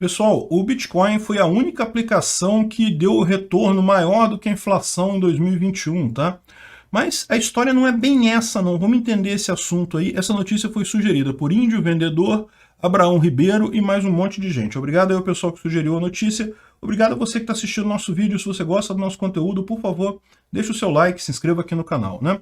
Pessoal, o Bitcoin foi a única aplicação que deu retorno maior do que a inflação em 2021, tá? Mas a história não é bem essa, não. Vamos entender esse assunto aí. Essa notícia foi sugerida por Índio Vendedor, Abraão Ribeiro e mais um monte de gente. Obrigado aí ao pessoal que sugeriu a notícia. Obrigado a você que está assistindo o nosso vídeo. Se você gosta do nosso conteúdo, por favor, deixe o seu like, se inscreva aqui no canal, né?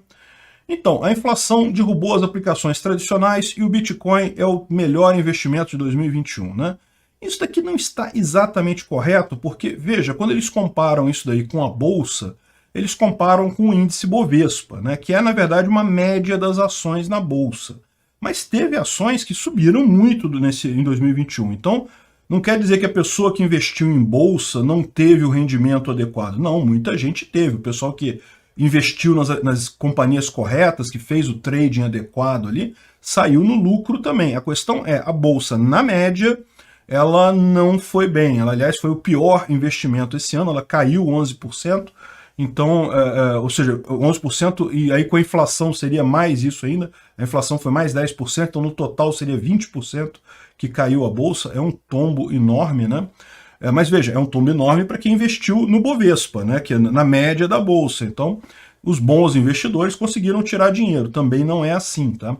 Então, a inflação derrubou as aplicações tradicionais e o Bitcoin é o melhor investimento de 2021, né? Isso daqui não está exatamente correto, porque, veja, quando eles comparam isso daí com a Bolsa, eles comparam com o índice Bovespa, né, que é, na verdade, uma média das ações na Bolsa. Mas teve ações que subiram muito em 2021. Então, não quer dizer que a pessoa que investiu em Bolsa não teve o rendimento adequado. Não, muita gente teve. O pessoal que investiu nas companhias corretas, que fez o trading adequado ali, saiu no lucro também. A questão é, a Bolsa, na média, ela não foi bem. Ela, aliás, foi o pior investimento esse ano, ela caiu 11%, então, ou seja, 11%, e aí com a inflação seria mais isso ainda, a inflação foi mais 10%, então no total seria 20% que caiu a Bolsa, é um tombo enorme, né? Mas veja, é um tombo enorme para quem investiu no Bovespa, né, que é na média da Bolsa, então os bons investidores conseguiram tirar dinheiro, também não é assim, tá?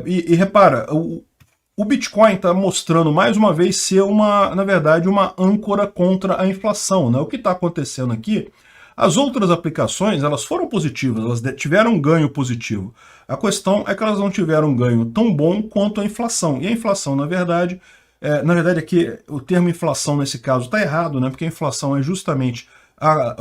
E repara, o Bitcoin está mostrando mais uma vez ser na verdade, uma âncora contra a inflação, né? O que está acontecendo aqui, as outras aplicações, elas foram positivas, elas tiveram um ganho positivo. A questão é que elas não tiveram um ganho tão bom quanto a inflação. E a inflação, na verdade aqui o termo inflação nesse caso está errado, né? Porque a inflação é justamente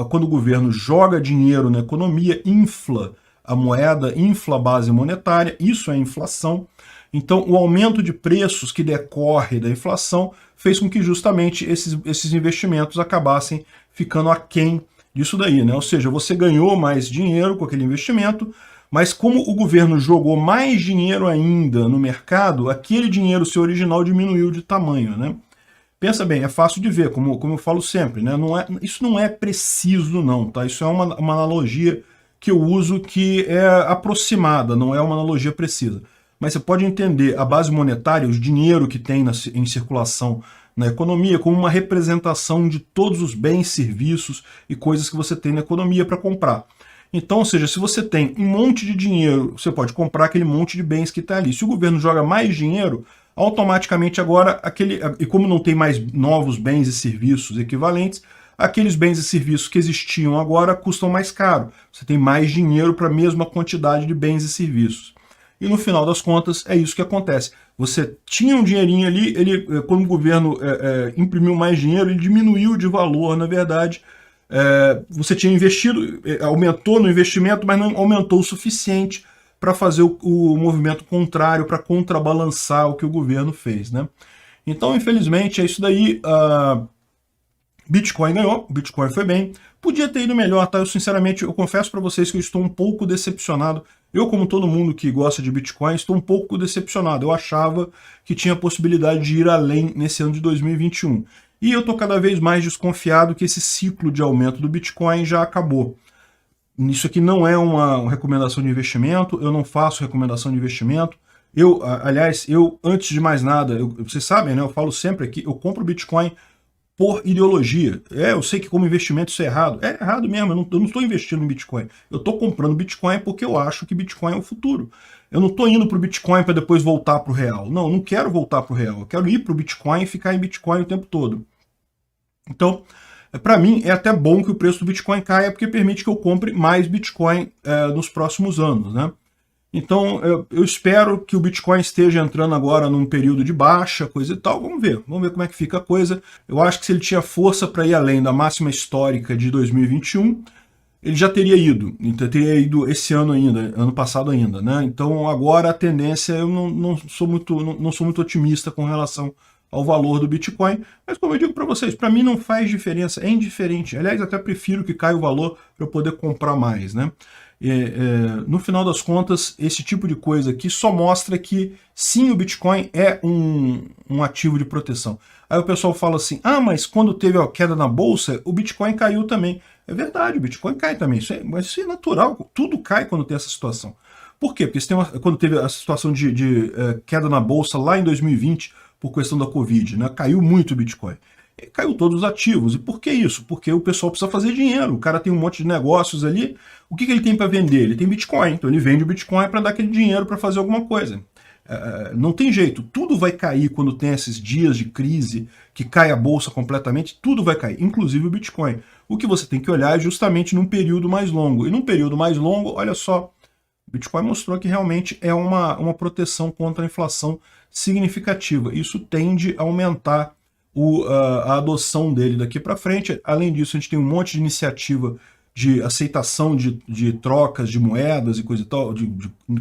quando o governo joga dinheiro na economia, infla a moeda, infla a base monetária, isso é inflação. Então, o aumento de preços que decorre da inflação fez com que justamente esses investimentos acabassem ficando aquém disso daí, né? Ou seja, você ganhou mais dinheiro com aquele investimento, mas como o governo jogou mais dinheiro ainda no mercado, aquele dinheiro seu original diminuiu de tamanho, né? Pensa bem, é fácil de ver, como eu falo sempre, né? Isso não é preciso não, tá? Isso é uma analogia que eu uso que é aproximada, não é uma analogia precisa. Mas você pode entender a base monetária, o dinheiro que tem em circulação na economia, como uma representação de todos os bens, serviços e coisas que você tem na economia para comprar. Então, ou seja, se você tem um monte de dinheiro, você pode comprar aquele monte de bens que está ali. Se o governo joga mais dinheiro, automaticamente agora, e como não tem mais novos bens e serviços equivalentes, aqueles bens e serviços que existiam agora custam mais caro. Você tem mais dinheiro para a mesma quantidade de bens e serviços. E no final das contas é isso que acontece. Você tinha um dinheirinho ali, quando o governo imprimiu mais dinheiro, ele diminuiu de valor, na verdade. Você tinha investido, aumentou no investimento, mas não aumentou o suficiente para fazer o movimento contrário, para contrabalançar o que o governo fez, né? Então, infelizmente, é isso daí. Bitcoin ganhou, Bitcoin foi bem. Podia ter ido melhor, tá? Eu, sinceramente, eu confesso para vocês que eu estou um pouco decepcionado. Eu, como todo mundo que gosta de Bitcoin, estou um pouco decepcionado. Eu achava que tinha possibilidade de ir além nesse ano de 2021. E eu estou cada vez mais desconfiado que esse ciclo de aumento do Bitcoin já acabou. Isso aqui não é uma recomendação de investimento, eu não faço recomendação de investimento. Aliás, antes de mais nada, vocês sabem, né? Eu falo sempre aqui, eu compro Bitcoin por ideologia. Eu sei que como investimento isso é errado. É errado mesmo, eu não estou investindo em Bitcoin. Eu estou comprando Bitcoin porque eu acho que Bitcoin é o futuro. Eu não estou indo para o Bitcoin para depois voltar para o real. Não, eu não quero voltar para o real. Eu quero ir para o Bitcoin e ficar em Bitcoin o tempo todo. Então, para mim, é até bom que o preço do Bitcoin caia, porque permite que eu compre mais Bitcoin nos próximos anos, né? Então, eu espero que o Bitcoin esteja entrando agora num período de baixa, coisa e tal. Vamos ver como é que fica a coisa. Eu acho que se ele tinha força para ir além da máxima histórica de 2021, ele já teria ido. Então, teria ido esse ano ainda, ano passado ainda, né? Então, agora a tendência, eu não sou muito otimista com relação ao valor do Bitcoin, mas como eu digo para vocês, para mim não faz diferença, é indiferente. Aliás, até prefiro que caia o valor para eu poder comprar mais, né? No final das contas, esse tipo de coisa aqui só mostra que sim, o Bitcoin é um ativo de proteção. Aí o pessoal fala assim, mas quando teve a queda na bolsa, o Bitcoin caiu também. É verdade, o Bitcoin cai também, mas isso é natural, tudo cai quando tem essa situação. Por quê? Porque quando teve a situação de queda na bolsa lá em 2020, por questão da Covid, né? Caiu muito o Bitcoin. E caiu todos os ativos. E por que isso? Porque o pessoal precisa fazer dinheiro. O cara tem um monte de negócios ali. O que ele tem para vender? Ele tem Bitcoin. Então ele vende o Bitcoin para dar aquele dinheiro para fazer alguma coisa. Não tem jeito. Tudo vai cair quando tem esses dias de crise, que cai a bolsa completamente. Tudo vai cair, inclusive o Bitcoin. O que você tem que olhar é justamente num período mais longo. E num período mais longo, olha só, o Bitcoin mostrou que realmente é uma proteção contra a inflação significativa. Isso tende a aumentar a adoção dele daqui para frente. Além disso, a gente tem um monte de iniciativa de aceitação de trocas de moedas e coisa e tal, de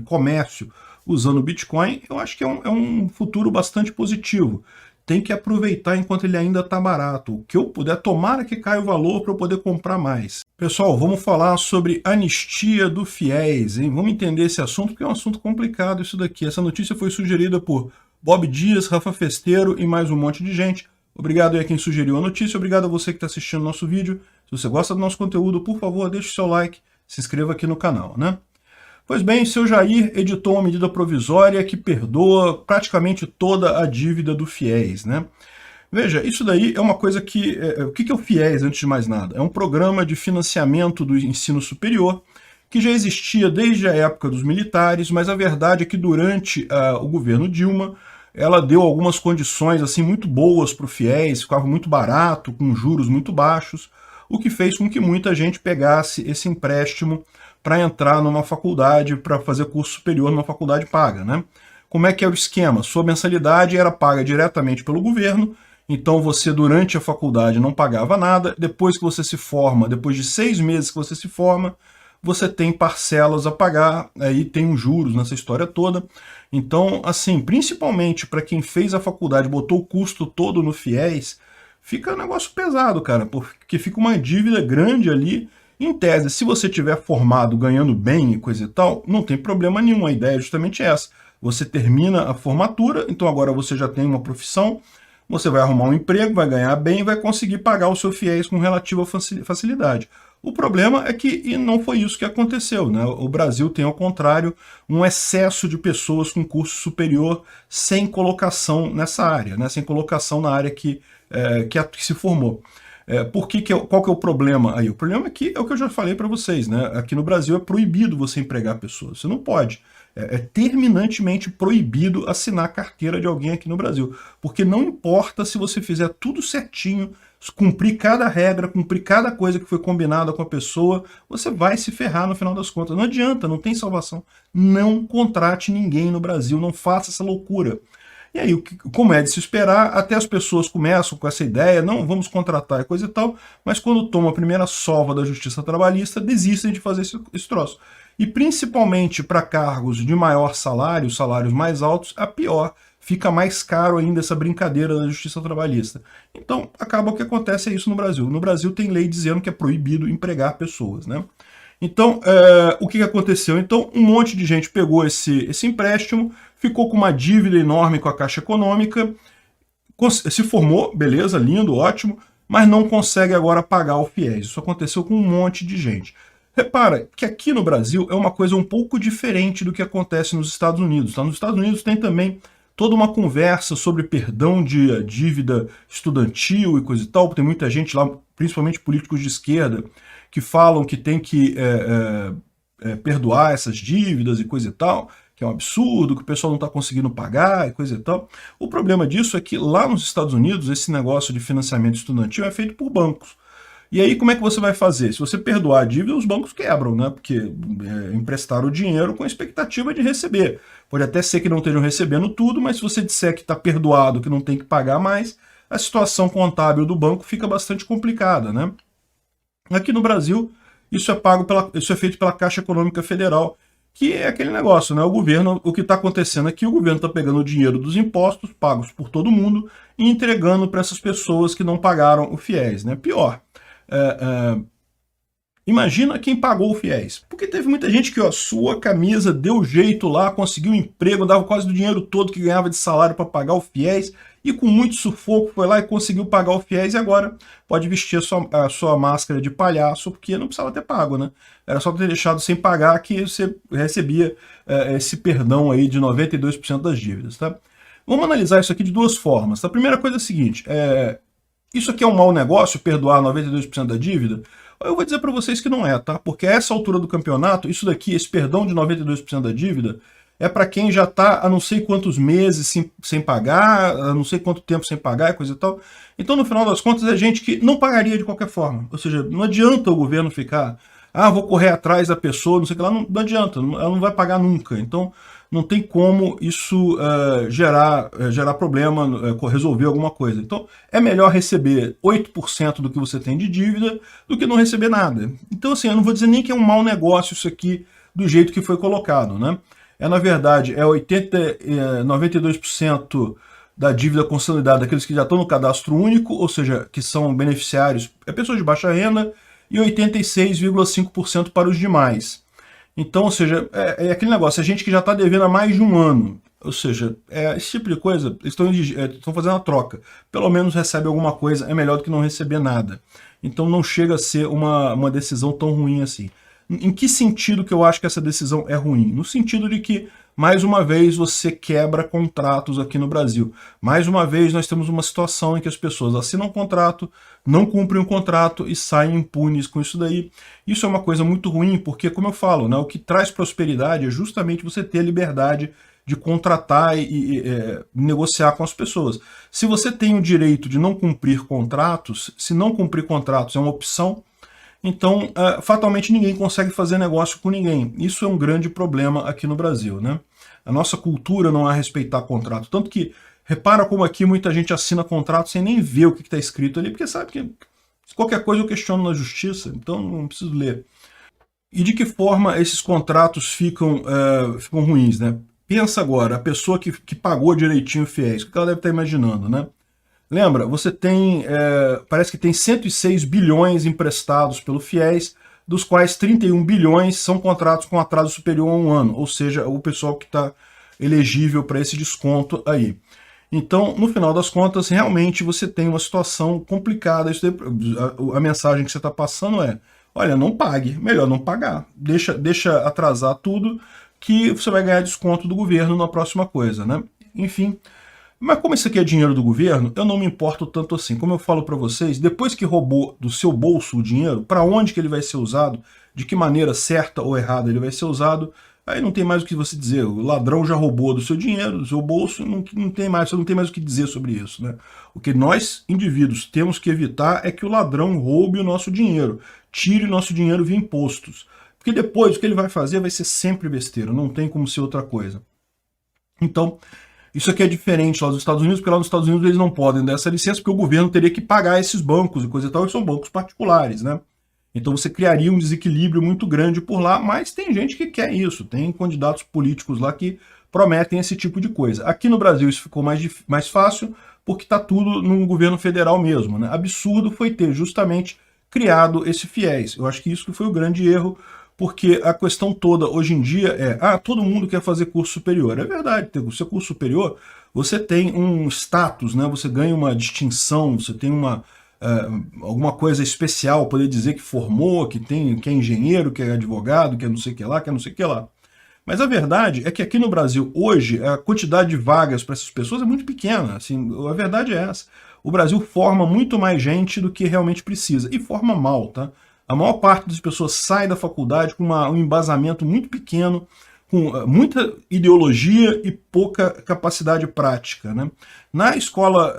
comércio usando o Bitcoin. Eu acho que é um futuro bastante positivo. Tem que aproveitar enquanto ele ainda está barato. O que eu puder, tomara que caia o valor para eu poder comprar mais. Pessoal, vamos falar sobre anistia do FIES, hein? Vamos entender esse assunto, porque é um assunto complicado isso daqui. Essa notícia foi sugerida por Bob Dias, Rafa Festeiro e mais um monte de gente. Obrigado aí a quem sugeriu a notícia, obrigado a você que está assistindo o nosso vídeo. Se você gosta do nosso conteúdo, por favor, deixe o seu like, se inscreva aqui no canal, né? Pois bem, seu Jair editou uma medida provisória que perdoa praticamente toda a dívida do FIES, né? Veja, isso daí é uma coisa que... o que é o FIES, antes de mais nada? É um programa de financiamento do ensino superior que já existia desde a época dos militares, mas a verdade é que durante o governo Dilma, ela deu algumas condições assim muito boas para o FIES, ficava muito barato, com juros muito baixos, o que fez com que muita gente pegasse esse empréstimo para entrar numa faculdade, para fazer curso superior numa faculdade paga, né? Como é que é o esquema? Sua mensalidade era paga diretamente pelo governo, então você durante a faculdade não pagava nada, depois que você se forma, depois de 6 meses que você se forma, você tem parcelas a pagar, aí tem os juros nessa história toda. Então, assim, principalmente para quem fez a faculdade, botou o custo todo no FIES, fica um negócio pesado, cara, porque fica uma dívida grande ali. Em tese, se você tiver formado ganhando bem e coisa e tal, não tem problema nenhum, a ideia é justamente essa. Você termina a formatura, então agora você já tem uma profissão, você vai arrumar um emprego, vai ganhar bem e vai conseguir pagar o seu FIES com relativa facilidade. O problema é que não foi isso que aconteceu, né? O Brasil tem, ao contrário, um excesso de pessoas com curso superior sem colocação nessa área, né? Sem colocação na área que se formou. Qual que é o problema aí? O problema é que é o que eu já falei para vocês, né? Aqui no Brasil é proibido você empregar pessoas, você não pode. É terminantemente proibido assinar carteira de alguém aqui no Brasil, porque não importa se você fizer tudo certinho, cumprir cada regra, cumprir cada coisa que foi combinada com a pessoa, você vai se ferrar no final das contas. Não adianta, não tem salvação. Não contrate ninguém no Brasil, não faça essa loucura. E aí, como é de se esperar, até as pessoas começam com essa ideia, não, vamos contratar e coisa e tal, mas quando tomam a primeira sova da justiça trabalhista, desistem de fazer esse troço. E principalmente para cargos de maior salário, salários mais altos, a pior. Fica mais caro ainda essa brincadeira da justiça trabalhista. Então, acaba o que acontece é isso no Brasil. No Brasil tem lei dizendo que é proibido empregar pessoas, né? Então, o que aconteceu? Então, um monte de gente pegou esse empréstimo, ficou com uma dívida enorme com a Caixa Econômica, se formou, beleza, lindo, ótimo, mas não consegue agora pagar o FIES. Isso aconteceu com um monte de gente. Repara que aqui no Brasil é uma coisa um pouco diferente do que acontece nos Estados Unidos. Tá? Nos Estados Unidos tem também toda uma conversa sobre perdão de dívida estudantil e coisa e tal. Tem muita gente lá, principalmente políticos de esquerda, que falam que tem que perdoar essas dívidas e coisa e tal, que é um absurdo, que o pessoal não está conseguindo pagar e coisa e tal. O problema disso é que lá nos Estados Unidos esse negócio de financiamento estudantil é feito por bancos. E aí como é que você vai fazer? Se você perdoar a dívida, os bancos quebram, né? Porque emprestaram o dinheiro com a expectativa de receber. Pode até ser que não estejam recebendo tudo, mas se você disser que está perdoado, que não tem que pagar mais, a situação contábil do banco fica bastante complicada, né? Aqui no Brasil, isso é feito pela Caixa Econômica Federal, que é aquele negócio, né? O que está acontecendo aqui, o governo está pegando o dinheiro dos impostos pagos por todo mundo e entregando para essas pessoas que não pagaram o FIES, né? Pior. Imagina quem pagou o FIES. Porque teve muita gente que, ó, suou a camisa, deu jeito lá, conseguiu um emprego, dava quase o dinheiro todo que ganhava de salário para pagar o FIES, e com muito sufoco foi lá e conseguiu pagar o FIES, e agora pode vestir a sua máscara de palhaço, porque não precisava ter pago, né? Era só ter deixado sem pagar que você recebia esse perdão aí de 92% das dívidas, tá? Vamos analisar isso aqui de duas formas. A primeira coisa é a seguinte, isso aqui é um mau negócio, perdoar 92% da dívida? Eu vou dizer para vocês que não é, tá? Porque a essa altura do campeonato, isso daqui, esse perdão de 92% da dívida, é para quem já está há não sei quantos meses sem pagar, há não sei quanto tempo sem pagar e coisa e tal. Então, no final das contas, é gente que não pagaria de qualquer forma. Ou seja, não adianta o governo ficar, vou correr atrás da pessoa, não sei o que lá, não adianta, ela não vai pagar nunca. Então, não tem como isso gerar problema, resolver alguma coisa. Então, é melhor receber 8% do que você tem de dívida do que não receber nada. Então, assim, eu não vou dizer nem que é um mau negócio isso aqui do jeito que foi colocado, né? Na verdade, 92% da dívida consolidada daqueles que já estão no cadastro único, ou seja, que são beneficiários, pessoas de baixa renda, e 86,5% para os demais. Então, ou seja, é aquele negócio, a gente que já está devendo há mais de um ano, ou seja, esse tipo de coisa, eles estão fazendo a troca. Pelo menos recebe alguma coisa, é melhor do que não receber nada. Então não chega a ser uma decisão tão ruim assim. Em que sentido que eu acho que essa decisão é ruim? No sentido de que, mais uma vez, você quebra contratos aqui no Brasil. Mais uma vez, nós temos uma situação em que as pessoas assinam um contrato, não cumprem o contrato e saem impunes com isso daí. Isso é uma coisa muito ruim, porque, como eu falo, né, o que traz prosperidade é justamente você ter a liberdade de contratar e negociar com as pessoas. Se você tem o direito de não cumprir contratos, se não cumprir contratos é uma opção, então, fatalmente ninguém consegue fazer negócio com ninguém. Isso é um grande problema aqui no Brasil, né? A nossa cultura não é respeitar contrato. Tanto que, repara como aqui muita gente assina contrato sem nem ver o que está escrito ali, porque sabe que qualquer coisa eu questiono na justiça, então não preciso ler. E de que forma esses contratos ficam ruins, né? Pensa agora, a pessoa que pagou direitinho o FIES, o que ela deve estar imaginando, né? Lembra, você tem, parece que tem 106 bilhões emprestados pelo FIES, dos quais 31 bilhões são contratos com atraso superior a um ano, ou seja, o pessoal que está elegível para esse desconto aí. Então, no final das contas, realmente você tem uma situação complicada. A mensagem que você está passando é, olha, não pague, melhor não pagar, deixa atrasar tudo, que você vai ganhar desconto do governo na próxima coisa, né? Enfim. Mas como isso aqui é dinheiro do governo, eu não me importo tanto assim. Como eu falo para vocês, depois que roubou do seu bolso o dinheiro, para onde que ele vai ser usado, de que maneira certa ou errada ele vai ser usado, aí não tem mais o que você dizer. O ladrão já roubou do seu dinheiro, do seu bolso, não tem mais, você não tem mais o que dizer sobre isso, né? O que nós, indivíduos, temos que evitar é que o ladrão roube o nosso dinheiro, tire o nosso dinheiro via impostos. Porque depois o que ele vai fazer vai ser sempre besteira, não tem como ser outra coisa. Então, isso aqui é diferente lá dos Estados Unidos, porque lá nos Estados Unidos eles não podem dar essa licença, porque o governo teria que pagar esses bancos e coisa e tal, e são bancos particulares, né? Então você criaria um desequilíbrio muito grande por lá, mas tem gente que quer isso, tem candidatos políticos lá que prometem esse tipo de coisa. Aqui no Brasil isso ficou mais fácil, porque está tudo no governo federal mesmo, né? Absurdo foi ter justamente criado esse FIES. Eu acho que isso foi o grande erro, porque a questão toda hoje em dia é, todo mundo quer fazer curso superior. É verdade, o seu curso superior, você tem um status, né? Você ganha uma distinção, você tem alguma coisa especial, poder dizer que formou, que é engenheiro, que é advogado, que é não sei o que lá, que é não sei o que lá. Mas a verdade é que aqui no Brasil, hoje, a quantidade de vagas para essas pessoas é muito pequena. Assim, a verdade é essa. O Brasil forma muito mais gente do que realmente precisa. E forma mal, tá? A maior parte das pessoas sai da faculdade com um embasamento muito pequeno, com muita ideologia e pouca capacidade prática, né? Na escola,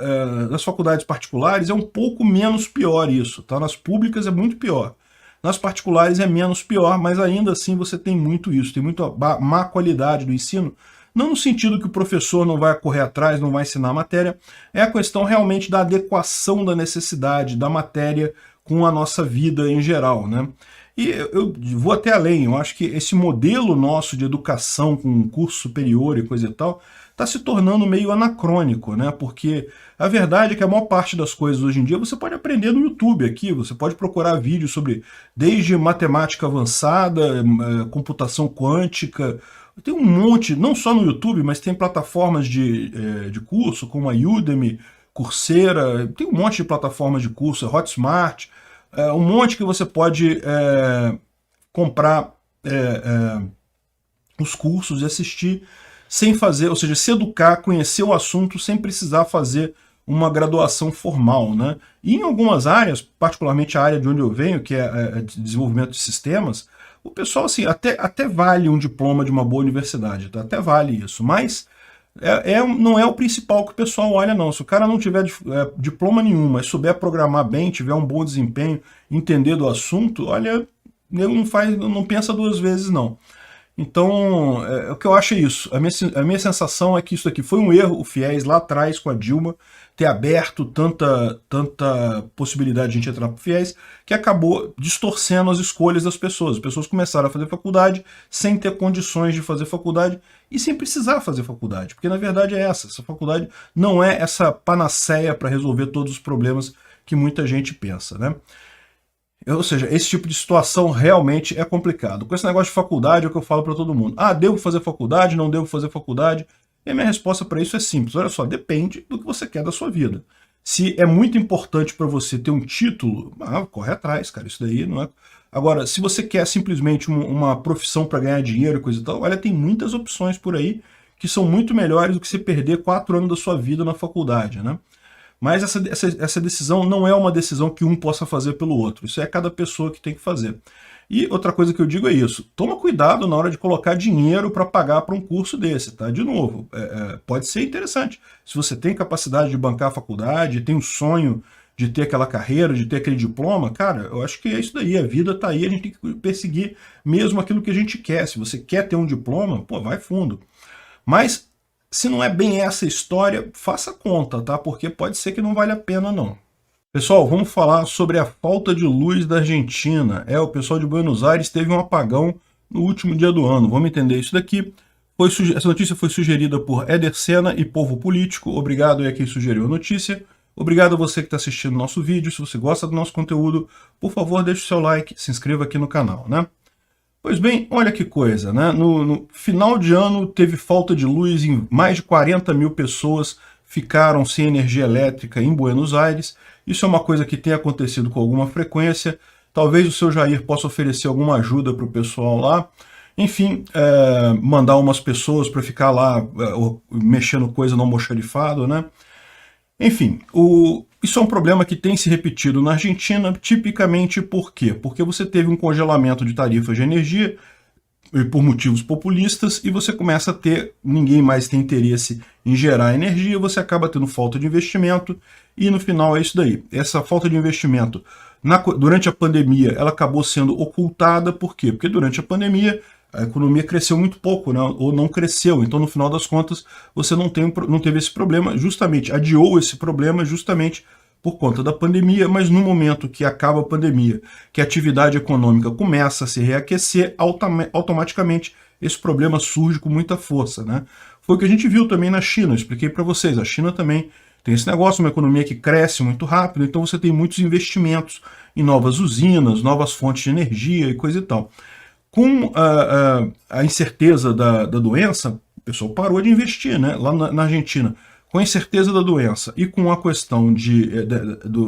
nas faculdades particulares é um pouco menos pior isso, tá? Nas públicas é muito pior. Nas particulares é menos pior, mas ainda assim você tem muito isso, tem muita má qualidade do ensino, não no sentido que o professor não vai correr atrás, não vai ensinar a matéria, é a questão realmente da adequação da necessidade da matéria com a nossa vida em geral, né? E eu vou até além, eu acho que esse modelo nosso de educação com um curso superior e coisa e tal, está se tornando meio anacrônico, né? Porque a verdade é que a maior parte das coisas hoje em dia você pode aprender no YouTube aqui, você pode procurar vídeos sobre desde matemática avançada, computação quântica, tem um monte, não só no YouTube, mas tem plataformas de curso, como a Udemy, Coursera, tem um monte de plataformas de curso, Hotmart, um monte que você pode comprar os cursos e assistir sem fazer, ou seja, se educar, conhecer o assunto sem precisar fazer uma graduação formal, né? E em algumas áreas, particularmente a área de onde eu venho, que é de desenvolvimento de sistemas, o pessoal, assim, até vale um diploma de uma boa universidade, tá? Até vale isso, mas não é o principal que o pessoal olha, não. Se o cara não tiver diploma nenhum, mas souber programar bem, tiver um bom desempenho, entender do assunto, olha, ele não pensa duas vezes, não. Então, o que eu acho é isso. A minha sensação é que isso aqui foi um erro, o FIES lá atrás com a Dilma, ter aberto tanta possibilidade de a gente entrar para o FIES, que acabou distorcendo as escolhas das pessoas. As pessoas começaram a fazer faculdade sem ter condições de fazer faculdade e sem precisar fazer faculdade, porque na verdade é essa faculdade não é essa panaceia para resolver todos os problemas que muita gente pensa, né? Ou seja, esse tipo de situação realmente é complicado. Com esse negócio de faculdade é o que eu falo para todo mundo. Ah, devo fazer faculdade, não devo fazer faculdade? E a minha resposta para isso é simples. Olha só, depende do que você quer da sua vida. Se é muito importante para você ter um título, corre atrás, cara, isso daí não é... Agora, se você quer simplesmente uma profissão para ganhar dinheiro e coisa e tal, olha, tem muitas opções por aí que são muito melhores do que você perder 4 anos da sua vida na faculdade, né? Mas essa decisão não é uma decisão que um possa fazer pelo outro. Isso é cada pessoa que tem que fazer. E outra coisa que eu digo é isso. Toma cuidado na hora de colocar dinheiro para pagar para um curso desse, tá? De novo, pode ser interessante. Se você tem capacidade de bancar a faculdade, tem um sonho de ter aquela carreira, de ter aquele diploma, cara, eu acho que é isso daí. A vida tá aí, a gente tem que perseguir mesmo aquilo que a gente quer. Se você quer ter um diploma, pô, vai fundo. Mas se não é bem essa história, faça conta, tá? Porque pode ser que não vale a pena, não. Pessoal, vamos falar sobre a falta de luz da Argentina. O pessoal de Buenos Aires teve um apagão no último dia do ano. Vamos entender isso daqui. Essa notícia foi sugerida por Éder Sena e Povo Político. Obrigado a quem sugeriu a notícia. Obrigado a você que está assistindo o nosso vídeo. Se você gosta do nosso conteúdo, por favor, deixe o seu like, se inscreva aqui no canal, né? Pois bem, olha que coisa, né? No final de ano teve falta de luz em mais de 40 mil pessoas ficaram sem energia elétrica em Buenos Aires. Isso é uma coisa que tem acontecido com alguma frequência. Talvez o seu Jair possa oferecer alguma ajuda para o pessoal lá. Enfim, mandar umas pessoas para ficar lá mexendo coisa no almoxarifado, né? Enfim, isso é um problema que tem se repetido na Argentina, tipicamente por quê? Porque você teve um congelamento de tarifas de energia por motivos populistas e você começa a ter, ninguém mais tem interesse em gerar energia, você acaba tendo falta de investimento e no final é isso daí. Essa falta de investimento durante a pandemia, ela acabou sendo ocultada, por quê? Porque durante a pandemia a economia cresceu muito pouco, né? Ou não cresceu, então no final das contas você não teve esse problema, justamente adiou esse problema justamente por conta da pandemia, mas no momento que acaba a pandemia, que a atividade econômica começa a se reaquecer, automaticamente esse problema surge com muita força, né? Foi o que a gente viu também na China, eu expliquei para vocês, a China também tem esse negócio, uma economia que cresce muito rápido, então você tem muitos investimentos em novas usinas, novas fontes de energia e coisa e tal. Com a incerteza da doença, o pessoal parou de investir, né? Lá na Argentina, com a incerteza da doença e com a questão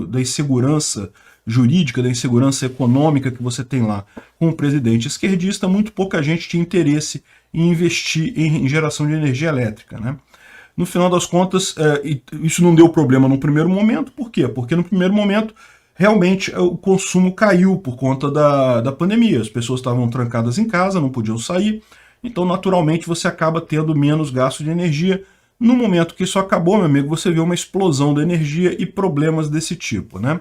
da insegurança jurídica, da insegurança econômica que você tem lá com o presidente esquerdista, muito pouca gente tinha interesse em investir em geração de energia elétrica, né? No final das contas, isso não deu problema no primeiro momento, por quê? Porque no primeiro momento realmente o consumo caiu por conta da pandemia. As pessoas estavam trancadas em casa, não podiam sair, então naturalmente você acaba tendo menos gasto de energia. No momento que isso acabou, meu amigo, você vê uma explosão da energia e problemas desse tipo, né?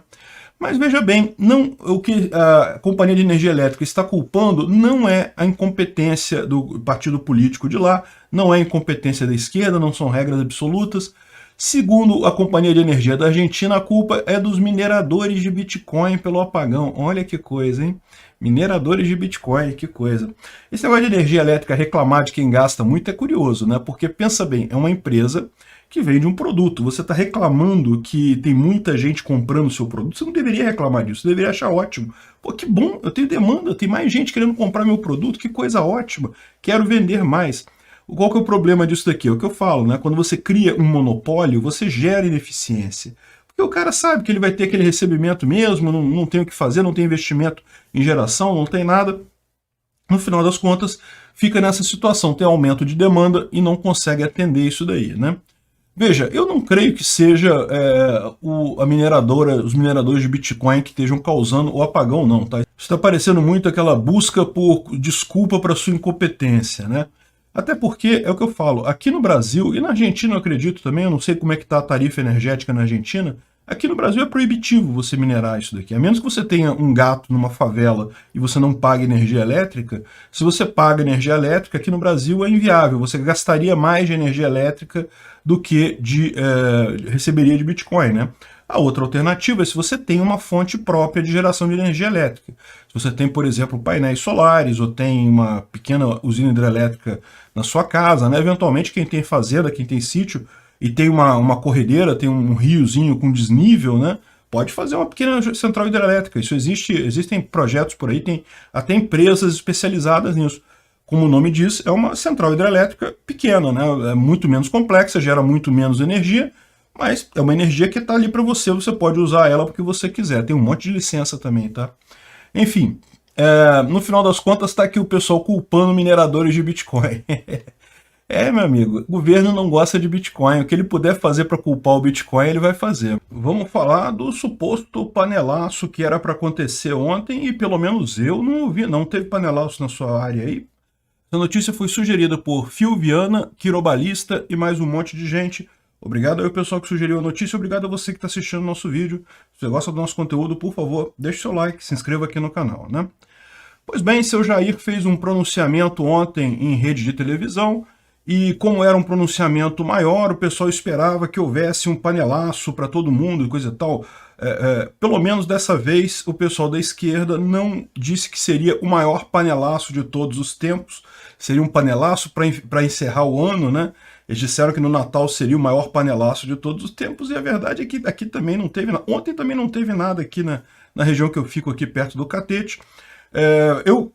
Mas veja bem, o que a Companhia de Energia Elétrica está culpando não é a incompetência do partido político de lá, não é a incompetência da esquerda, não são regras absolutas. Segundo a Companhia de Energia da Argentina, a culpa é dos mineradores de Bitcoin pelo apagão. Olha que coisa, hein? Mineradores de Bitcoin, que coisa. Esse negócio de energia elétrica reclamar de quem gasta muito é curioso, né? Porque, pensa bem, é uma empresa que vende um produto. Você está reclamando que tem muita gente comprando o seu produto, você não deveria reclamar disso, você deveria achar ótimo. Pô, que bom, eu tenho demanda, tem mais gente querendo comprar meu produto, que coisa ótima, quero vender mais. Qual que é o problema disso daqui? É o que eu falo, né? Quando você cria um monopólio, você gera ineficiência. Porque o cara sabe que ele vai ter aquele recebimento mesmo, não tem o que fazer, não tem investimento em geração, não tem nada. No final das contas, fica nessa situação, tem aumento de demanda e não consegue atender isso daí, né? Veja, eu não creio que seja os mineradores de Bitcoin que estejam causando o apagão, não, tá? Está parecendo muito aquela busca por desculpa para sua incompetência, né? Até porque, é o que eu falo, aqui no Brasil, e na Argentina eu acredito também, eu não sei como é que está a tarifa energética na Argentina, aqui no Brasil é proibitivo você minerar isso daqui. A menos que você tenha um gato numa favela e você não pague energia elétrica, se você paga energia elétrica, aqui no Brasil é inviável. Você gastaria mais de energia elétrica do que receberia de Bitcoin, né? A outra alternativa é se você tem uma fonte própria de geração de energia elétrica. Se você tem, por exemplo, painéis solares ou tem uma pequena usina hidrelétrica na sua casa, né? Eventualmente quem tem fazenda, quem tem sítio, e tem uma corredeira, tem um riozinho com desnível, né? Pode fazer uma pequena central hidrelétrica. Isso existe, existem projetos por aí, tem até empresas especializadas nisso. Como o nome diz, é uma central hidrelétrica pequena, né? É muito menos complexa, gera muito menos energia, mas é uma energia que está ali para você, você pode usar ela porque você quiser. Tem um monte de licença também, tá? Enfim, no final das contas está aqui o pessoal culpando mineradores de Bitcoin. Meu amigo, o governo não gosta de Bitcoin. O que ele puder fazer para culpar o Bitcoin, ele vai fazer. Vamos falar do suposto panelaço que era para acontecer ontem e pelo menos eu não ouvi, não teve panelaço na sua área aí. Essa notícia foi sugerida por Phil Viana, Quirobalista e mais um monte de gente. Obrigado aí ao pessoal que sugeriu a notícia, obrigado a você que está assistindo o nosso vídeo. Se você gosta do nosso conteúdo, por favor, deixe seu like, se inscreva aqui no canal, né? Pois bem, seu Jair fez um pronunciamento ontem em rede de televisão, e como era um pronunciamento maior, o pessoal esperava que houvesse um panelaço para todo mundo e coisa e tal. Pelo menos dessa vez, o pessoal da esquerda não disse que seria o maior panelaço de todos os tempos. Seria um panelaço para encerrar o ano, né? Eles disseram que no Natal seria o maior panelaço de todos os tempos, e a verdade é que aqui também não teve nada. Ontem também não teve nada aqui na região que eu fico aqui perto do Catete.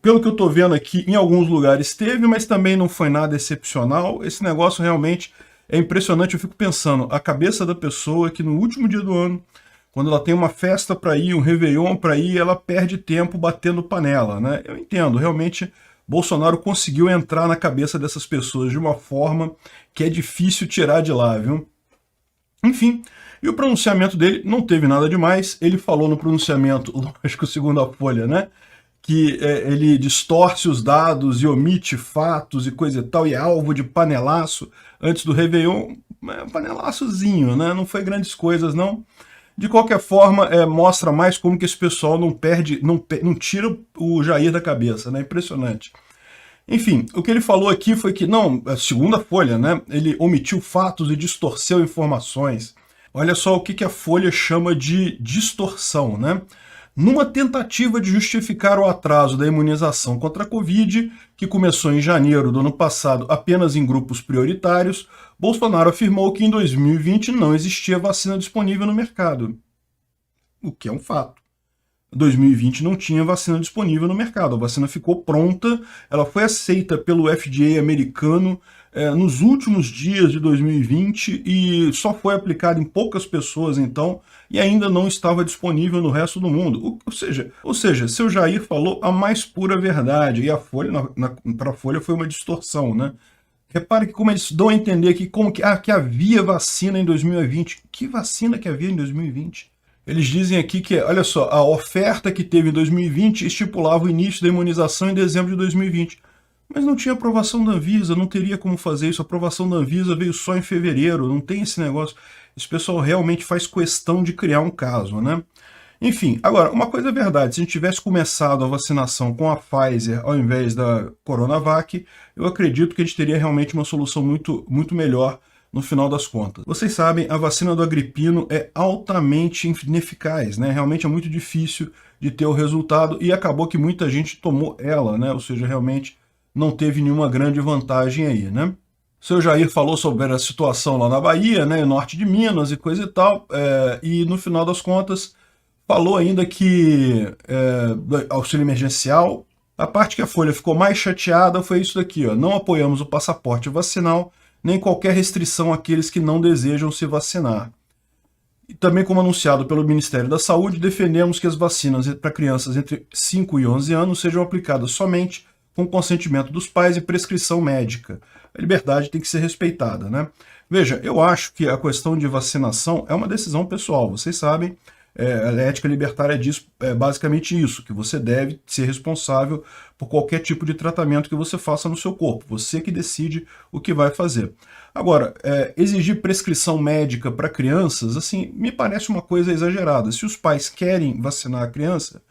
Pelo que eu estou vendo aqui, em alguns lugares teve, mas também não foi nada excepcional. Esse negócio realmente é impressionante. Eu fico pensando, a cabeça da pessoa que no último dia do ano, quando ela tem uma festa para ir, um Réveillon para ir, ela perde tempo batendo panela, né? Eu entendo, realmente Bolsonaro conseguiu entrar na cabeça dessas pessoas de uma forma que é difícil tirar de lá, viu? Enfim, e o pronunciamento dele não teve nada demais. Ele falou no pronunciamento, lógico, segundo a Folha, né? Que ele distorce os dados e omite fatos e coisa e tal, e é alvo de panelaço antes do Réveillon. Panelaçozinho, né? Não foi grandes coisas, não. De qualquer forma, mostra mais como que esse pessoal não tira o Jair da cabeça, né? Impressionante. Enfim, o que ele falou aqui foi que, não, segundo a Folha, né? Ele omitiu fatos e distorceu informações. Olha só o que a Folha chama de distorção, né? Numa tentativa de justificar o atraso da imunização contra a Covid, que começou em janeiro do ano passado apenas em grupos prioritários, Bolsonaro afirmou que em 2020 não existia vacina disponível no mercado. O que é um fato. Em 2020 não tinha vacina disponível no mercado. A vacina ficou pronta, ela foi aceita pelo FDA americano nos últimos dias de 2020 e só foi aplicada em poucas pessoas então, e ainda não estava disponível no resto do mundo. Ou seja, seu Jair falou a mais pura verdade, e a Folha, para a Folha foi uma distorção, né? Repare que como eles dão a entender que havia vacina em 2020. Que vacina que havia em 2020? Eles dizem aqui que, olha só, a oferta que teve em 2020 estipulava o início da imunização em dezembro de 2020. Mas não tinha aprovação da Anvisa, não teria como fazer isso. A aprovação da Anvisa veio só em fevereiro, não tem esse negócio. Esse pessoal realmente faz questão de criar um caso, né? Enfim, agora, uma coisa é verdade, se a gente tivesse começado a vacinação com a Pfizer ao invés da Coronavac, eu acredito que a gente teria realmente uma solução muito, muito melhor no final das contas. Vocês sabem, a vacina do agripino é altamente ineficaz, né? Realmente é muito difícil de ter o resultado e acabou que muita gente tomou ela, né? Ou seja, realmente não teve nenhuma grande vantagem aí, né? O seu Jair falou sobre a situação lá na Bahia, né, norte de Minas e coisa e tal, e no final das contas falou ainda que auxílio emergencial, a parte que a Folha ficou mais chateada foi isso daqui, ó, não apoiamos o passaporte vacinal, nem qualquer restrição àqueles que não desejam se vacinar. E também, como anunciado pelo Ministério da Saúde, defendemos que as vacinas para crianças entre 5 e 11 anos sejam aplicadas somente com consentimento dos pais e prescrição médica. A liberdade tem que ser respeitada, né? Veja, eu acho que a questão de vacinação é uma decisão pessoal. Vocês sabem, a ética libertária diz basicamente isso, que você deve ser responsável por qualquer tipo de tratamento que você faça no seu corpo. Você que decide o que vai fazer. Agora, exigir prescrição médica para crianças, assim, me parece uma coisa exagerada. Se os pais querem vacinar a criança,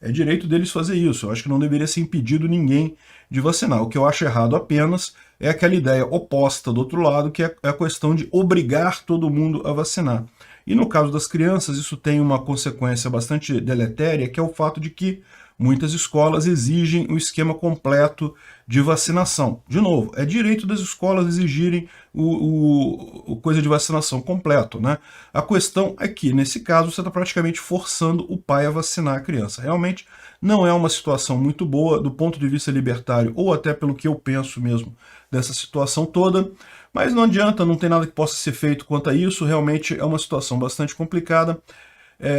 é direito deles fazer isso. Eu acho que não deveria ser impedido ninguém de vacinar. O que eu acho errado apenas é aquela ideia oposta do outro lado, que é a questão de obrigar todo mundo a vacinar. E no caso das crianças, isso tem uma consequência bastante deletéria, que é o fato de que muitas escolas exigem o esquema completo de vacinação. De novo, é direito das escolas exigirem o coisa de vacinação completo, né? A questão é que, nesse caso, você está praticamente forçando o pai a vacinar a criança. Realmente não é uma situação muito boa do ponto de vista libertário, ou até pelo que eu penso mesmo dessa situação toda. Mas não adianta, não tem nada que possa ser feito quanto a isso, realmente é uma situação bastante complicada.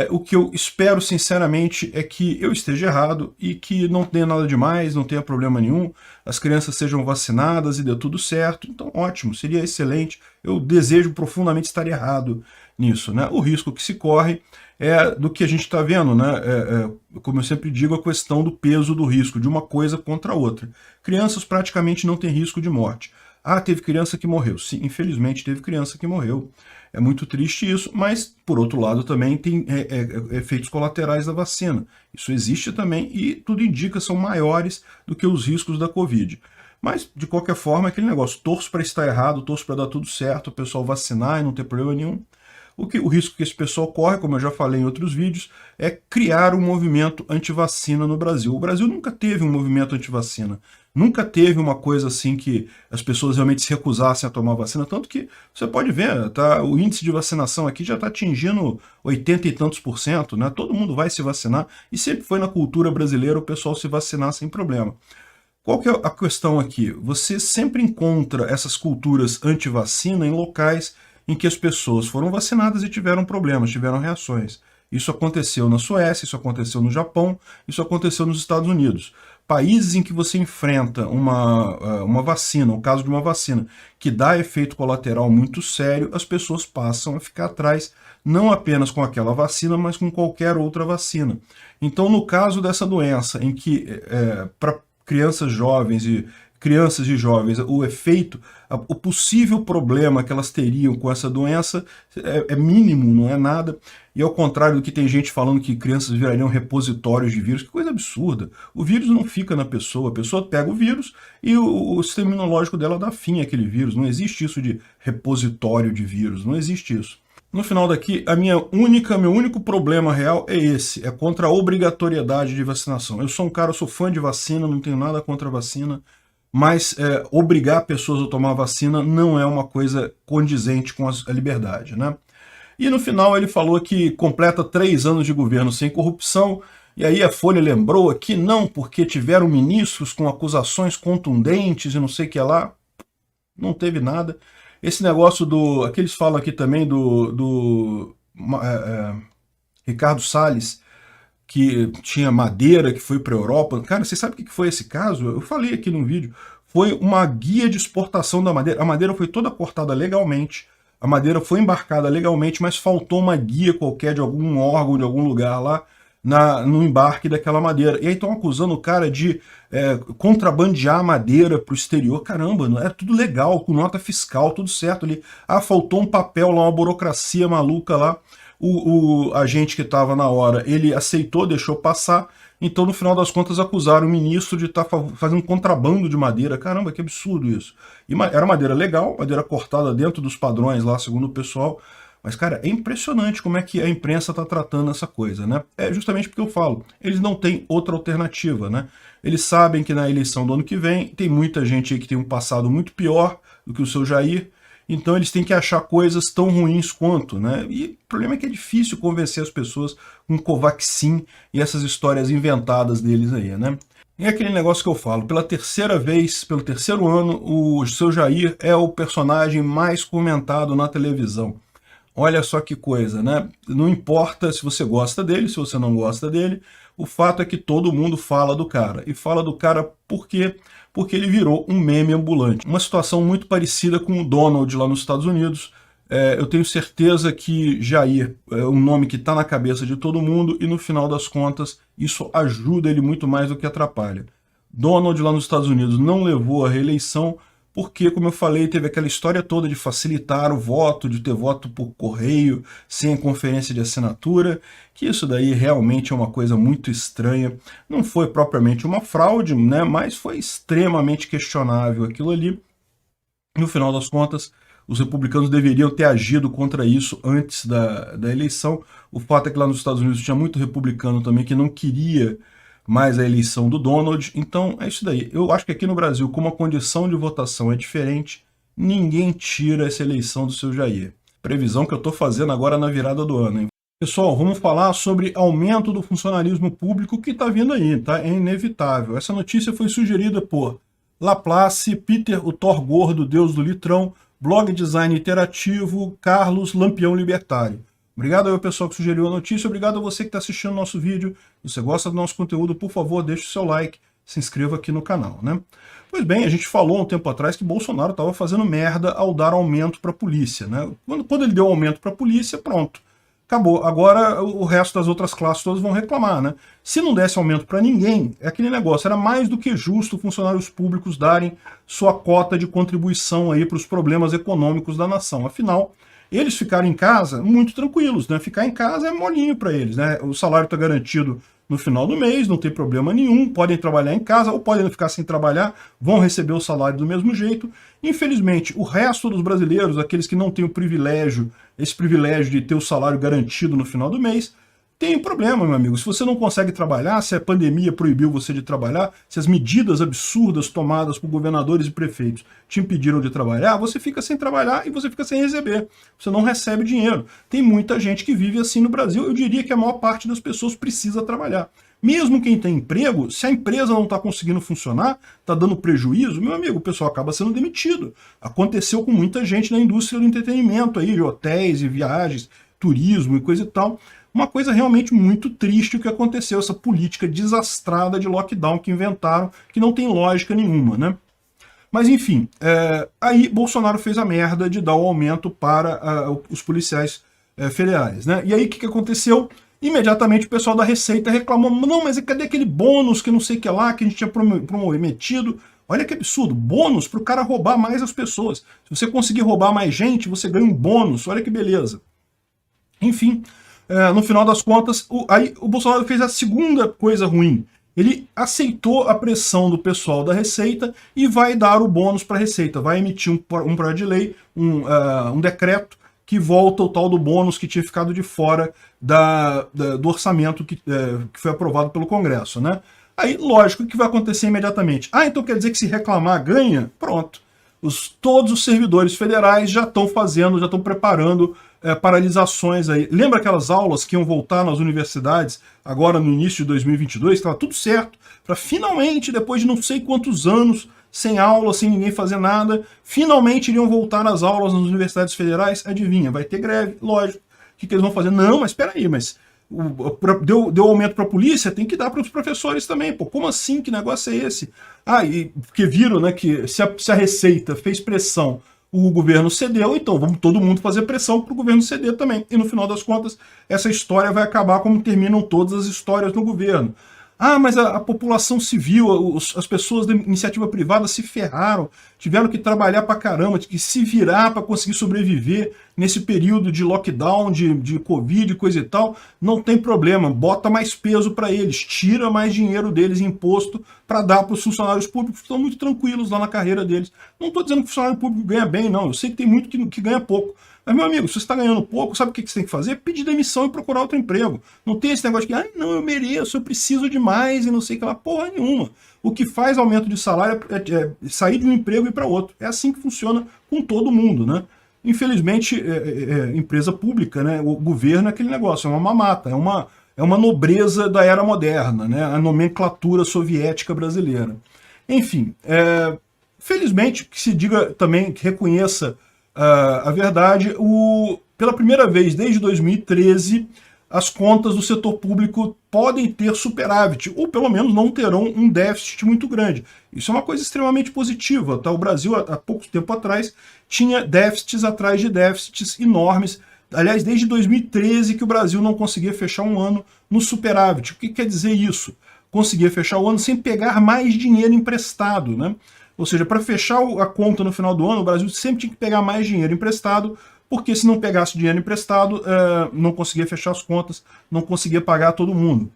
O que eu espero, sinceramente, é que eu esteja errado e que não tenha nada demais, não tenha problema nenhum, as crianças sejam vacinadas e dê tudo certo. Então, ótimo, seria excelente. Eu desejo profundamente estar errado nisso, né? O risco que se corre é do que a gente está vendo, né? Como eu sempre digo, a questão do peso do risco, de uma coisa contra a outra. Crianças praticamente não têm risco de morte. Ah, teve criança que morreu. Sim, infelizmente teve criança que morreu. É muito triste isso, mas, por outro lado, também tem efeitos colaterais da vacina. Isso existe também e tudo indica são maiores do que os riscos da Covid. Mas, de qualquer forma, é aquele negócio, torço para estar errado, torço para dar tudo certo, o pessoal vacinar e não ter problema nenhum. O risco que esse pessoal corre, como eu já falei em outros vídeos, é criar um movimento anti-vacina no Brasil. O Brasil nunca teve um movimento anti-vacina. Nunca teve uma coisa assim que as pessoas realmente se recusassem a tomar vacina, tanto que você pode ver, tá, o índice de vacinação aqui já está atingindo 80 e tantos %, né? Todo mundo vai se vacinar e sempre foi na cultura brasileira o pessoal se vacinar sem problema. Qual que é a questão aqui? Você sempre encontra essas culturas anti-vacina em locais em que as pessoas foram vacinadas e tiveram problemas, tiveram reações. Isso aconteceu na Suécia, isso aconteceu no Japão, isso aconteceu nos Estados Unidos. Países em que você enfrenta uma vacina, o caso de uma vacina, que dá efeito colateral muito sério, as pessoas passam a ficar atrás, não apenas com aquela vacina, mas com qualquer outra vacina. Então, no caso dessa doença, em que para crianças e jovens, o efeito, o possível problema que elas teriam com essa doença é mínimo, não é nada. E ao contrário do que tem gente falando que crianças virariam repositórios de vírus, que coisa absurda. O vírus não fica na pessoa, a pessoa pega o vírus e o sistema imunológico dela dá fim àquele vírus. Não existe isso de repositório de vírus, não existe isso. No final daqui, meu único problema real é esse, é contra a obrigatoriedade de vacinação. Eu sou fã de vacina, não tenho nada contra a vacina, mas obrigar pessoas a tomar vacina não é uma coisa condizente com a liberdade, né? E no final ele falou que completa 3 anos de governo sem corrupção, e aí a Folha lembrou que não, porque tiveram ministros com acusações contundentes e não sei o que lá. Não teve nada. Esse negócio aqui eles falam aqui também do Ricardo Salles, que tinha madeira, que foi para a Europa. Cara, você sabe o que foi esse caso? Eu falei aqui no vídeo. Foi uma guia de exportação da madeira. A madeira foi toda cortada legalmente. A madeira foi embarcada legalmente, mas faltou uma guia qualquer de algum órgão, de algum lugar lá, no embarque daquela madeira. E aí estão acusando o cara de contrabandear a madeira para o exterior. Caramba, não é tudo legal, com nota fiscal, tudo certo ali. Ah, faltou um papel lá, uma burocracia maluca lá. O agente que estava na hora, ele aceitou, deixou passar. Então, no final das contas, acusaram o ministro de estar fazendo contrabando de madeira. Caramba, que absurdo isso. E era madeira legal, madeira cortada dentro dos padrões lá, segundo o pessoal. Mas, cara, é impressionante como é que a imprensa está tratando essa coisa, né? É justamente porque eu falo, eles não têm outra alternativa, né? Eles sabem que na eleição do ano que vem tem muita gente aí que tem um passado muito pior do que o seu Jair, então eles têm que achar coisas tão ruins quanto, né? E o problema é que é difícil convencer as pessoas com Covaxin e essas histórias inventadas deles aí, né? É aquele negócio que eu falo, pela terceira vez, pelo terceiro ano, o seu Jair é o personagem mais comentado na televisão. Olha só que coisa, né? Não importa se você gosta dele, se você não gosta dele, o fato é que todo mundo fala do cara. E fala do cara por quê? Porque ele virou um meme ambulante. Uma situação muito parecida com o Donald lá nos Estados Unidos. Eu tenho certeza que Jair é um nome que está na cabeça de todo mundo e no final das contas isso ajuda ele muito mais do que atrapalha. Donald lá nos Estados Unidos não levou a reeleição porque, como eu falei, teve aquela história toda de facilitar o voto, de ter voto por correio, sem conferência de assinatura, que isso daí realmente é uma coisa muito estranha. Não foi propriamente uma fraude, né, mas foi extremamente questionável aquilo ali. No final das contas, os republicanos deveriam ter agido contra isso antes da eleição. O fato é que lá nos Estados Unidos tinha muito republicano também que não queria mais a eleição do Donald. Então é isso daí. Eu acho que aqui no Brasil, como a condição de votação é diferente, ninguém tira essa eleição do seu Jair. Previsão que eu estou fazendo agora na virada do ano, hein? Pessoal, vamos falar sobre aumento do funcionalismo público que está vindo aí, tá? É inevitável. Essa notícia foi sugerida por Laplace, Peter, o Thor Gordo, Deus do Litrão, Blog Design Interativo, Carlos, Lampião Libertário. Obrigado ao pessoal que sugeriu a notícia, obrigado a você que está assistindo o nosso vídeo. Se você gosta do nosso conteúdo, por favor, deixe o seu like, se inscreva aqui no canal, né? Pois bem, a gente falou um tempo atrás que Bolsonaro estava fazendo merda ao dar aumento para a polícia, né? Quando ele deu aumento para a polícia, pronto. Acabou. Agora o resto das outras classes todas vão reclamar, né? Se não desse aumento para ninguém, é aquele negócio, era mais do que justo funcionários públicos darem sua cota de contribuição aí para os problemas econômicos da nação. Afinal, eles ficaram em casa muito tranquilos, né? Ficar em casa é molinho para eles, né? O salário está garantido no final do mês, não tem problema nenhum, podem trabalhar em casa ou podem ficar sem trabalhar, vão receber o salário do mesmo jeito. Infelizmente, o resto dos brasileiros, aqueles que não têm o privilégio, esse privilégio de ter o salário garantido no final do mês, tem um problema, meu amigo. Se você não consegue trabalhar, se a pandemia proibiu você de trabalhar, se as medidas absurdas tomadas por governadores e prefeitos te impediram de trabalhar, você fica sem trabalhar e você fica sem receber. Você não recebe dinheiro. Tem muita gente que vive assim no Brasil. Eu diria que a maior parte das pessoas precisa trabalhar. Mesmo quem tem emprego, se a empresa não está conseguindo funcionar, está dando prejuízo, meu amigo, o pessoal acaba sendo demitido. Aconteceu com muita gente na indústria do entretenimento, aí, de hotéis e viagens, turismo e coisa e tal. Uma coisa realmente muito triste o que aconteceu, essa política desastrada de lockdown que inventaram, que não tem lógica nenhuma, né? Mas enfim, aí Bolsonaro fez a merda de dar o aumento para os policiais federais, né? E aí o que aconteceu? Imediatamente o pessoal da Receita reclamou, não, mas cadê aquele bônus que não sei o que lá, que a gente tinha prometido? Olha que absurdo, bônus para o cara roubar mais as pessoas. Se você conseguir roubar mais gente, você ganha um bônus, olha que beleza. Enfim, no final das contas, aí o Bolsonaro fez a segunda coisa ruim. Ele aceitou a pressão do pessoal da Receita e vai dar o bônus para a Receita. Vai emitir um projeto de lei, um decreto, que volta o tal do bônus que tinha ficado de fora do orçamento que foi aprovado pelo Congresso, né? Aí, lógico, o que vai acontecer imediatamente? Ah, então quer dizer que se reclamar ganha? Pronto. Todos os servidores federais já estão preparando paralisações aí. Lembra aquelas aulas que iam voltar nas universidades agora no início de 2022? Estava tudo certo para finalmente, depois de não sei quantos anos, sem aula, sem ninguém fazer nada, finalmente iriam voltar às aulas nas universidades federais. Adivinha, vai ter greve, lógico. O que eles vão fazer? Não, mas espera aí, mas deu aumento para a polícia, tem que dar para os professores também. Pô, como assim? Que negócio é esse? Ah, e porque viram, né, que se a Receita fez pressão, o governo cedeu, então vamos todo mundo fazer pressão para o governo ceder também. E no final das contas, essa história vai acabar como terminam todas as histórias no governo. Ah, mas a população civil, as pessoas da iniciativa privada se ferraram, tiveram que trabalhar pra caramba, que se virar para conseguir sobreviver nesse período de lockdown, de Covid, coisa e tal. Não tem problema, bota mais peso para eles, tira mais dinheiro deles em imposto para dar para os funcionários públicos que estão muito tranquilos lá na carreira deles. Não estou dizendo que o funcionário público ganha bem, não. Eu sei que tem muito que ganha pouco. Mas, meu amigo, se você está ganhando pouco, sabe o que você tem que fazer? Pedir demissão e procurar outro emprego. Não tem esse negócio de que, não, eu mereço, eu preciso de mais e não sei o que lá. Porra nenhuma. O que faz aumento de salário é sair de um emprego e ir para outro. É assim que funciona com todo mundo, né? Infelizmente, empresa pública, né? O governo é aquele negócio, é uma mamata, é uma nobreza da era moderna, né? A nomenclatura soviética brasileira. Enfim, felizmente, que se diga também, que reconheça a verdade, pela primeira vez desde 2013, as contas do setor público podem ter superávit, ou pelo menos não terão um déficit muito grande. Isso é uma coisa extremamente positiva, tá? O Brasil, há pouco tempo atrás, tinha déficits atrás de déficits enormes. Aliás, desde 2013 que o Brasil não conseguia fechar um ano no superávit. O que quer dizer isso? Conseguia fechar o ano sem pegar mais dinheiro emprestado, né? Ou seja, para fechar a conta no final do ano, o Brasil sempre tinha que pegar mais dinheiro emprestado, porque se não pegasse dinheiro emprestado, não conseguia fechar as contas, não conseguia pagar todo mundo.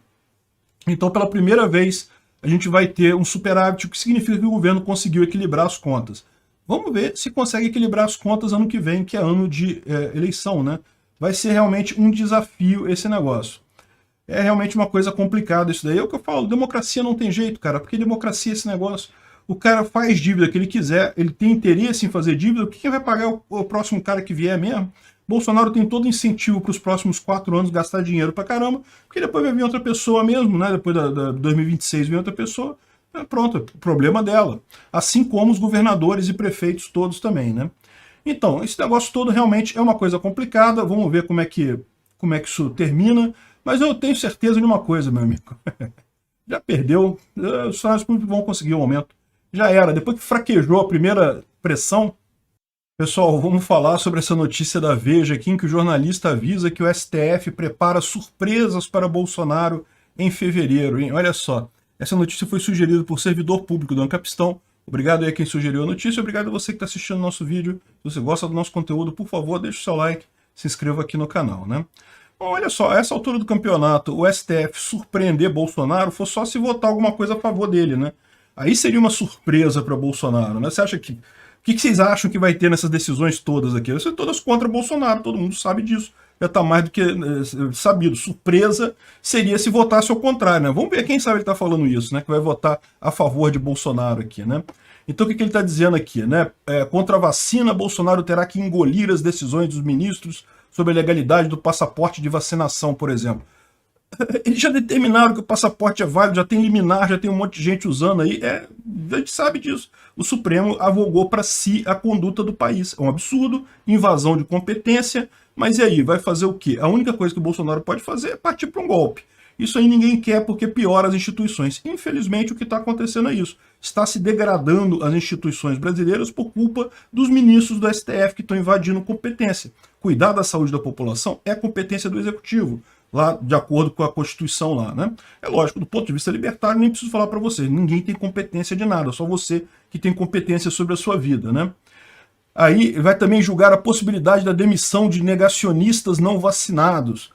Então, pela primeira vez, a gente vai ter um superávit, o que significa que o governo conseguiu equilibrar as contas. Vamos ver se consegue equilibrar as contas ano que vem, que é ano de eleição, né? Vai ser realmente um desafio esse negócio. É realmente uma coisa complicada isso daí. É o que eu falo, democracia não tem jeito, cara, porque democracia é esse negócio. O cara faz dívida que ele quiser, ele tem interesse em fazer dívida, o que vai pagar o próximo cara que vier mesmo? Bolsonaro tem todo incentivo para os próximos 4 anos gastar dinheiro pra caramba, porque depois vai vir outra pessoa mesmo, né? Depois da 2026 vem outra pessoa, pronto, problema dela. Assim como os governadores e prefeitos todos também, né? Então, esse negócio todo realmente é uma coisa complicada, vamos ver como é que isso termina, mas eu tenho certeza de uma coisa, meu amigo. Já perdeu, os salários públicos vão conseguir um aumento. Já era, depois que fraquejou a primeira pressão. Pessoal, vamos falar sobre essa notícia da Veja aqui, em que o jornalista avisa que o STF prepara surpresas para Bolsonaro em fevereiro, hein? Olha só, essa notícia foi sugerida por servidor público do Ancapistão. Obrigado aí a quem sugeriu a notícia, obrigado a você que está assistindo o nosso vídeo. Se você gosta do nosso conteúdo, por favor, deixe o seu like, se inscreva aqui no canal, né? Bom, olha só, a essa altura do campeonato, o STF surpreender Bolsonaro foi só se votar alguma coisa a favor dele, né? Aí seria uma surpresa para Bolsonaro, né? Você acha que... O que vocês acham que vai ter nessas decisões todas aqui? Vai ser todas contra Bolsonaro, todo mundo sabe disso. Já está mais do que sabido. Surpresa seria se votasse ao contrário, né? Vamos ver quem sabe ele está falando isso, né? Que vai votar a favor de Bolsonaro aqui, né? Então o que ele está dizendo aqui, né? Contra a vacina, Bolsonaro terá que engolir as decisões dos ministros sobre a legalidade do passaporte de vacinação, por exemplo. Eles já determinaram que o passaporte é válido, já tem liminar, já tem um monte de gente usando aí, a gente sabe disso. O Supremo avogou para si a conduta do país. É um absurdo, invasão de competência, mas e aí, vai fazer o quê? A única coisa que o Bolsonaro pode fazer é partir para um golpe. Isso aí ninguém quer porque piora as instituições. Infelizmente o que está acontecendo é isso. Está se degradando as instituições brasileiras por culpa dos ministros do STF que estão invadindo competência. Cuidar da saúde da população é competência do Executivo, lá de acordo com a Constituição lá, né? É lógico, do ponto de vista libertário, nem preciso falar para vocês, ninguém tem competência de nada, só você que tem competência sobre a sua vida, né? Aí vai também julgar a possibilidade da demissão de negacionistas não vacinados.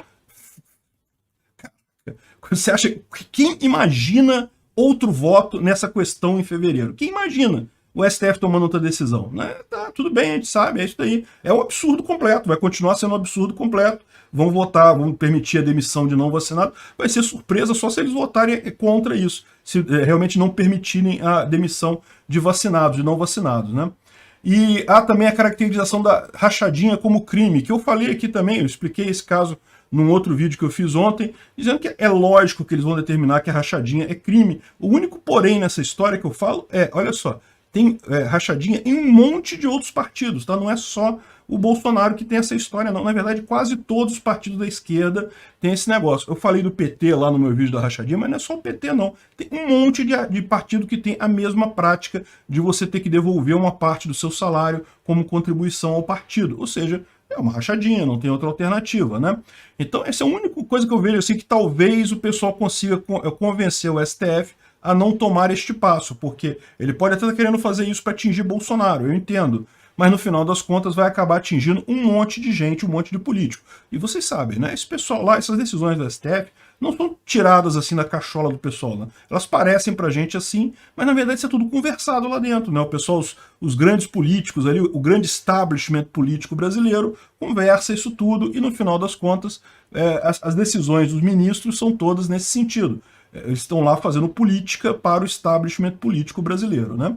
Você acha, quem imagina outro voto nessa questão em fevereiro? Quem imagina o STF tomando outra decisão? Né? Tá, tudo bem, a gente sabe, é isso daí. É um absurdo completo, vai continuar sendo um absurdo completo. Vão votar, vão permitir a demissão de não vacinado. Vai ser surpresa só se eles votarem contra isso, se realmente não permitirem a demissão de vacinados, de não vacinados, né? E há também a caracterização da rachadinha como crime, que eu falei aqui também, eu expliquei esse caso num outro vídeo que eu fiz ontem, dizendo que é lógico que eles vão determinar que a rachadinha é crime. O único porém nessa história que eu falo olha só, tem rachadinha em um monte de outros partidos, tá? Não é só o Bolsonaro que tem essa história, não. Na verdade, quase todos os partidos da esquerda têm esse negócio. Eu falei do PT lá no meu vídeo da rachadinha, mas não é só o PT, não. Tem um monte de partido que tem a mesma prática de você ter que devolver uma parte do seu salário como contribuição ao partido. Ou seja, é uma rachadinha, não tem outra alternativa, né? Então, essa é a única coisa que eu vejo assim, que talvez o pessoal consiga convencer o STF a não tomar este passo, porque ele pode até estar querendo fazer isso para atingir Bolsonaro, eu entendo, mas no final das contas vai acabar atingindo um monte de gente, um monte de político. E vocês sabem, né? Esse pessoal lá, essas decisões do STF, não são tiradas assim da cachola do pessoal, né? Elas parecem pra gente assim, mas na verdade isso é tudo conversado lá dentro, né? O pessoal, os grandes políticos ali, o grande establishment político brasileiro, conversa isso tudo e no final das contas as decisões dos ministros são todas nesse sentido. Eles estão lá fazendo política para o establishment político brasileiro, né?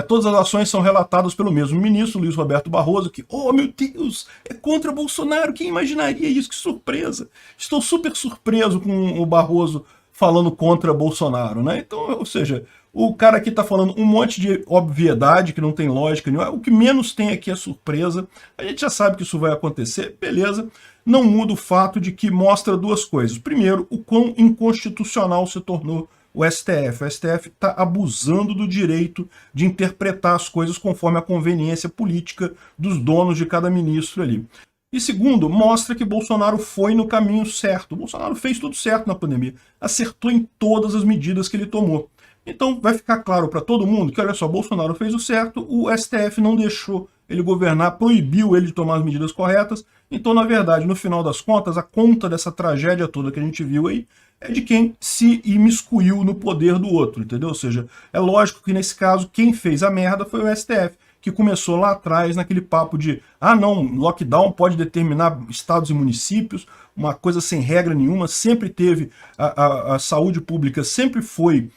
Todas as ações são relatadas pelo mesmo ministro, Luiz Roberto Barroso, que, oh meu Deus, é contra Bolsonaro, quem imaginaria isso, que surpresa. Estou super surpreso com o Barroso falando contra Bolsonaro, né? Então, ou seja, O cara aqui está falando um monte de obviedade que não tem lógica nenhuma. O que menos tem aqui é surpresa. A gente já sabe que isso vai acontecer, beleza. Não muda o fato de que mostra duas coisas. Primeiro, o quão inconstitucional se tornou o STF. O STF está abusando do direito de interpretar as coisas conforme a conveniência política dos donos de cada ministro ali. E segundo, mostra que Bolsonaro foi no caminho certo. Bolsonaro fez tudo certo na pandemia. Acertou em todas as medidas que ele tomou. Então vai ficar claro para todo mundo que, olha só, Bolsonaro fez o certo, o STF não deixou ele governar, proibiu ele de tomar as medidas corretas. Então, na verdade, no final das contas, a conta dessa tragédia toda que a gente viu aí é de quem se imiscuiu no poder do outro, entendeu? Ou seja, é lógico que nesse caso quem fez a merda foi o STF, que começou lá atrás naquele papo de não, lockdown pode determinar estados e municípios, uma coisa sem regra nenhuma, sempre teve, a saúde pública sempre foi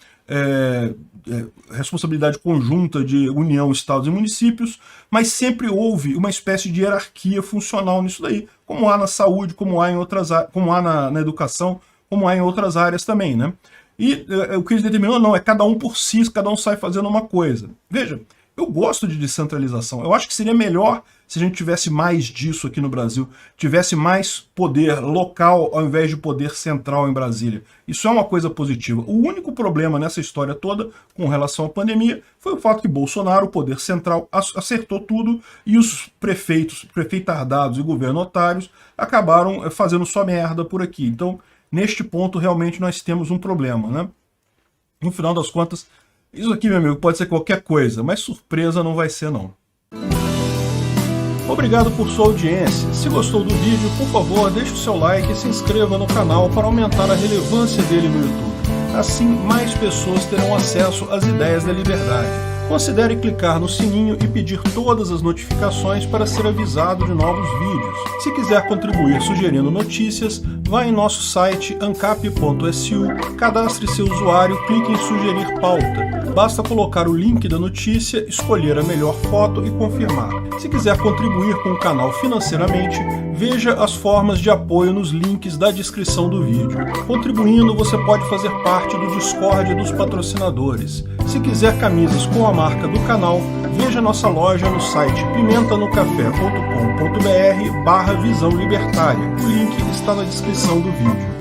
responsabilidade conjunta de União, estados e municípios, mas sempre houve uma espécie de hierarquia funcional nisso daí, como há na saúde, como há em outras, como há na educação, como há em outras áreas também, né? E o que eles determinou não, é cada um por si, cada um sai fazendo uma coisa. Veja, eu gosto de descentralização. Eu acho que seria melhor se a gente tivesse mais disso aqui no Brasil, tivesse mais poder local ao invés de poder central em Brasília. Isso é uma coisa positiva. O único problema nessa história toda, com relação à pandemia, foi o fato que Bolsonaro, o poder central, acertou tudo e os prefeitardados e governotários acabaram fazendo só merda por aqui. Então, neste ponto, realmente nós temos um problema, né? No final das contas, isso aqui, meu amigo, pode ser qualquer coisa, mas surpresa não vai ser, não. Obrigado por sua audiência. Se gostou do vídeo, por favor, deixe o seu like e se inscreva no canal para aumentar a relevância dele no YouTube. Assim, mais pessoas terão acesso às ideias da liberdade. Considere clicar no sininho e pedir todas as notificações para ser avisado de novos vídeos. Se quiser contribuir sugerindo notícias, vá em nosso site ancap.su, cadastre seu usuário, clique em sugerir pauta. Basta colocar o link da notícia, escolher a melhor foto e confirmar. Se quiser contribuir com o canal financeiramente, veja as formas de apoio nos links da descrição do vídeo. Contribuindo, você pode fazer parte do Discord dos patrocinadores. Se quiser camisas com a marca do canal, veja nossa loja no site pimentanocafé.com.br/visão libertária. O link está na descrição do vídeo.